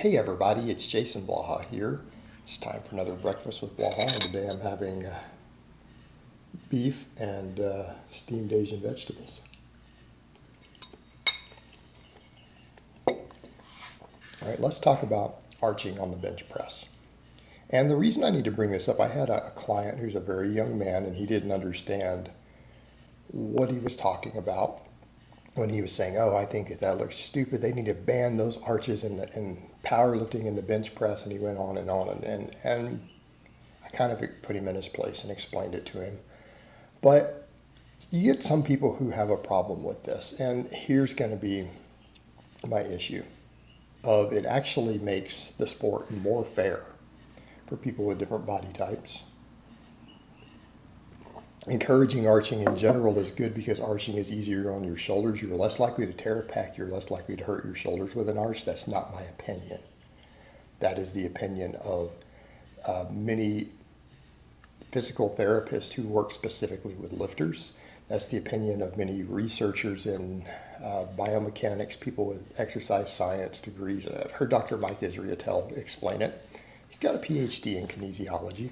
Hey everybody, it's Jason Blaha here. It's time for another breakfast with Blaha, and today I'm having beef and steamed Asian vegetables. All right, let's talk about arching on the bench press. And the reason I need to bring this up, I had a client who's a very young man, and he didn't understand what he was talking about when he was saying, "Oh, I think that looks stupid. They need to ban those arches in powerlifting in the bench press." And he went on and on, and I kind of put him in his place and explained it to him. But you get some people who have a problem with this, and here's going to be my issue of it actually makes the sport more fair for people with different body types. Encouraging arching in general is good because arching is easier on your shoulders. You're less likely to tear a pec. You're less likely to hurt your shoulders with an arch. That's not my opinion. That is the opinion of many physical therapists who work specifically with lifters. That's the opinion of many researchers in biomechanics, people with exercise science degrees. I've heard Dr. Mike Israetel explain it. He's got a PhD in kinesiology.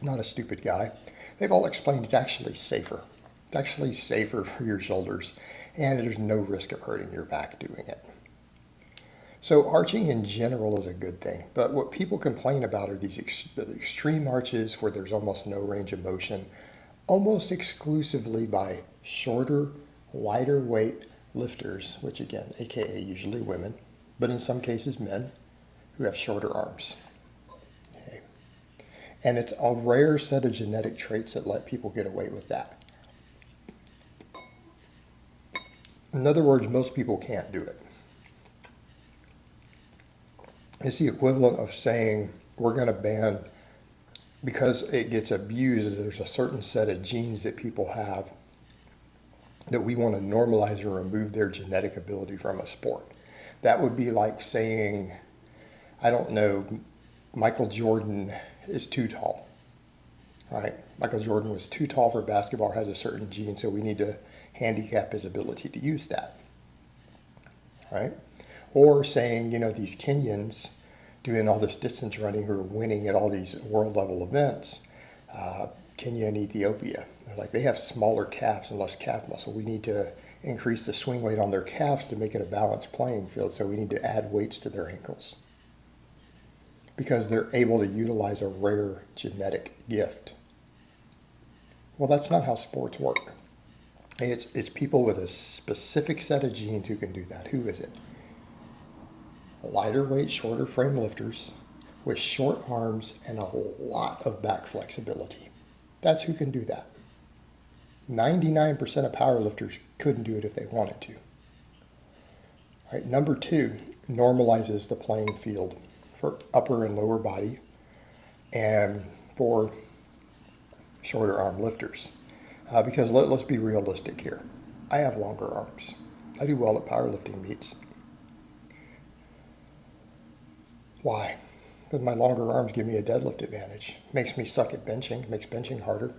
Not a stupid guy. They've all explained it's actually safer. It's actually safer for your shoulders, and there's no risk of hurting your back doing it. So arching in general is a good thing, but what people complain about are these extreme arches where there's almost no range of motion, almost exclusively by shorter, lighter weight lifters, which again, aka usually women, but in some cases men, who have shorter arms. And it's a rare set of genetic traits that let people get away with that. In other words, most people can't do it. It's the equivalent of saying we're going to ban, because it gets abused, there's a certain set of genes that people have that we want to normalize or remove their genetic ability from a sport. That would be like saying, I don't know, Michael Jordan is too tall, right? Michael Jordan was too tall for basketball, has a certain gene, so we need to handicap his ability to use that, right? Or saying, these Kenyans doing all this distance running who are winning at all these world level events, Kenya and Ethiopia, they're like, they have smaller calves and less calf muscle. We need to increase the swing weight on their calves to make it a balanced playing field, so we need to add weights to their ankles, because they're able to utilize a rare genetic gift. Well, that's not how sports work. It's people with a specific set of genes who can do that. Who is it? Lighter weight, shorter frame lifters with short arms and a lot of back flexibility. That's who can do that. 99% of powerlifters couldn't do it if they wanted to. All right, number 2, normalizes the playing field for upper and lower body and for shorter arm lifters. Because let's be realistic here. I have longer arms. I do well at powerlifting meets. Why? Because my longer arms give me a deadlift advantage. Makes me suck at benching, makes benching harder.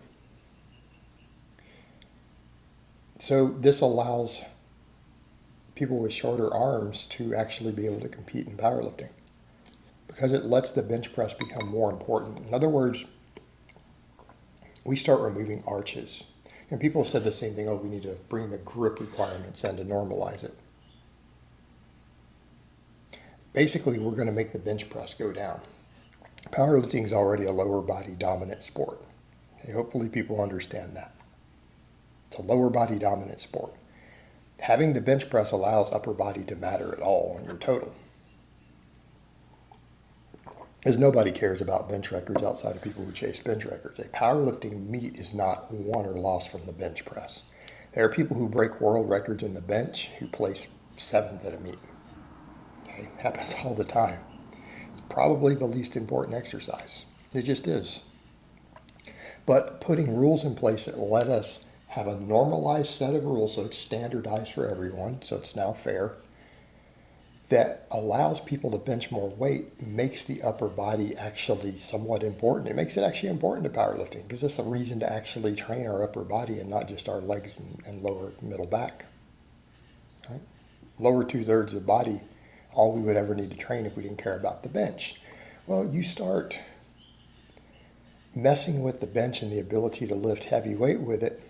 So this allows people with shorter arms to actually be able to compete in powerlifting, because it lets the bench press become more important. In other words, we start removing arches. And people said the same thing, we need to bring the grip requirements in to normalize it. Basically, we're going to make the bench press go down. Powerlifting is already a lower body dominant sport. Okay, hopefully people understand that. It's a lower body dominant sport. Having the bench press allows upper body to matter at all on your total. Because nobody cares about bench records outside of people who chase bench records. A powerlifting meet is not won or lost from the bench press. There are people who break world records in the bench who place 7th at a meet. Okay, happens all the time. It's probably the least important exercise. It just is. But putting rules in place that let us have a normalized set of rules, so it's standardized for everyone, so it's now fair, that allows people to bench more weight, makes the upper body actually somewhat important. It makes it actually important to powerlifting, gives us a reason to actually train our upper body and not just our legs and lower middle back. Right? Lower 2/3 of the body all we would ever need to train if we didn't care about the bench. Well, you start messing with the bench and the ability to lift heavy weight with it,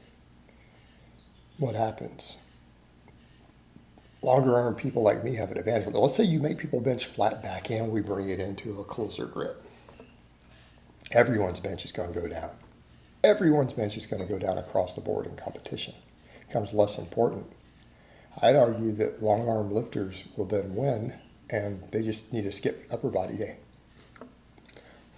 what happens? Longer arm people like me have an advantage. Let's say you make people bench flat back and we bring it into a closer grip. Everyone's bench is going to go down. Everyone's bench is going to go down across the board in competition. It becomes less important. I'd argue that long arm lifters will then win, and they just need to skip upper body day.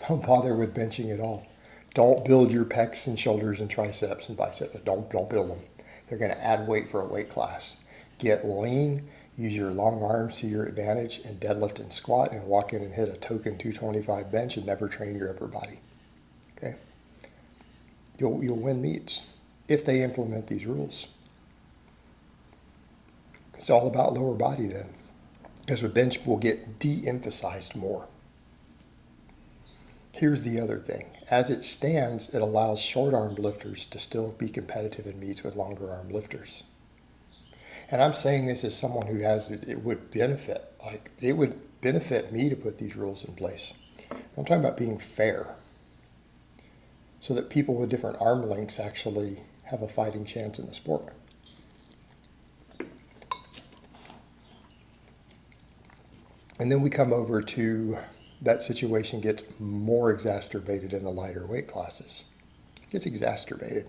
Don't bother with benching at all. Don't build your pecs and shoulders and triceps and biceps. Don't build them. They're going to add weight for a weight class. Get lean, use your long arms to your advantage, and deadlift and squat, and walk in and hit a token 225 bench and never train your upper body. Okay? You'll win meets if they implement these rules. It's all about lower body then, because the bench will get de-emphasized more. Here's the other thing. As it stands, it allows short-armed lifters to still be competitive in meets with longer-armed lifters. And I'm saying this as someone who it would benefit me to put these rules in place. I'm talking about being fair, so that people with different arm lengths actually have a fighting chance in the sport. And then we come over to that situation gets more exacerbated in the lighter weight classes. It gets exacerbated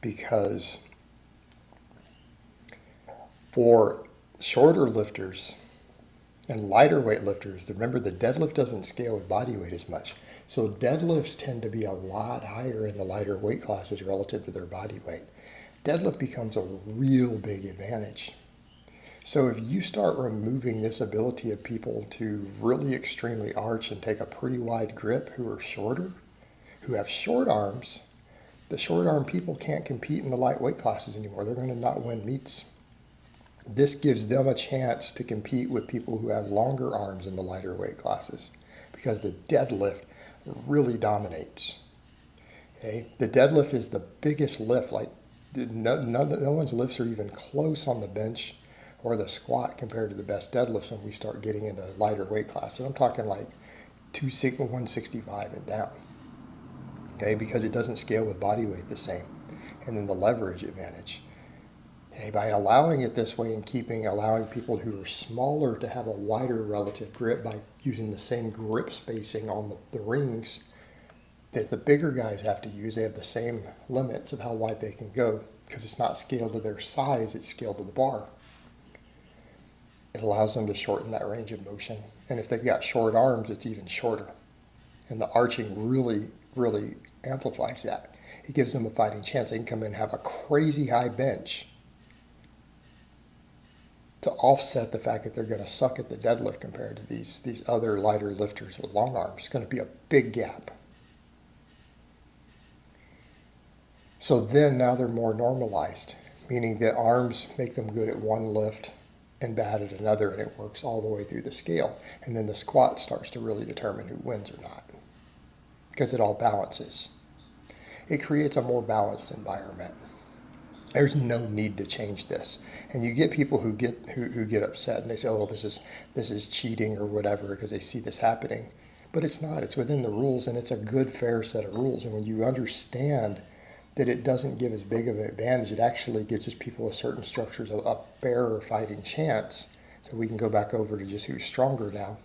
because for shorter lifters and lighter weight lifters, remember the deadlift doesn't scale with body weight as much. So deadlifts tend to be a lot higher in the lighter weight classes relative to their body weight. Deadlift becomes a real big advantage. So if you start removing this ability of people to really extremely arch and take a pretty wide grip who are shorter, who have short arms, the short arm people can't compete in the lightweight classes anymore. They're going to not win meets. This gives them a chance to compete with people who have longer arms in the lighter weight classes because the deadlift really dominates. Okay? The deadlift is the biggest lift. Like no one's lifts are even close on the bench or the squat compared to the best deadlifts when we start getting into lighter weight classes. I'm talking like 165 and down. Okay, because it doesn't scale with body weight the same. And then the leverage advantage. Okay, by allowing it this way and allowing people who are smaller to have a wider relative grip by using the same grip spacing on the rings that the bigger guys have to use, they have the same limits of how wide they can go because it's not scaled to their size, it's scaled to the bar. It allows them to shorten that range of motion. And if they've got short arms, it's even shorter. And the arching really, really amplifies that. It gives them a fighting chance. They can come in and have a crazy high bench to offset the fact that they're going to suck at the deadlift compared to these other lighter lifters with long arms. It's going to be a big gap. So then now they're more normalized, meaning that arms make them good at one lift and bad at another, and it works all the way through the scale. And then the squat starts to really determine who wins or not, because it all balances. It creates a more balanced environment. There's no need to change this. And you get people who get upset and they say, oh, well, this is cheating or whatever because they see this happening. But it's not. It's within the rules, and it's a good, fair set of rules. And when you understand that it doesn't give as big of an advantage, it actually gives people with certain structures a fairer fighting chance. So we can go back over to just who's stronger now.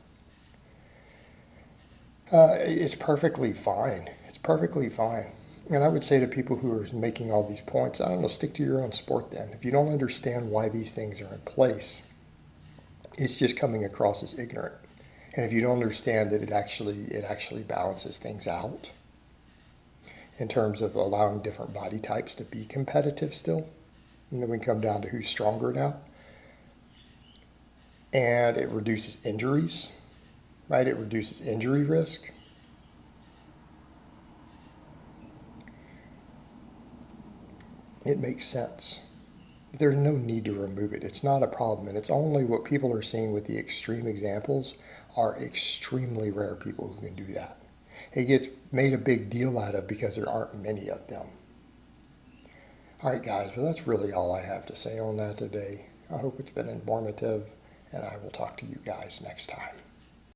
It's perfectly fine. It's perfectly fine. And I would say to people who are making all these points, I don't know, stick to your own sport then. If you don't understand why these things are in place, it's just coming across as ignorant. And if you don't understand that it actually balances things out in terms of allowing different body types to be competitive still, and then we come down to who's stronger now. And it reduces injuries, right? It reduces injury risk. It makes sense. There's no need to remove it. It's not a problem. And it's only what people are seeing with the extreme examples are extremely rare people who can do that. It gets made a big deal out of because there aren't many of them. All right, guys, well, that's really all I have to say on that today. I hope it's been informative, and I will talk to you guys next time.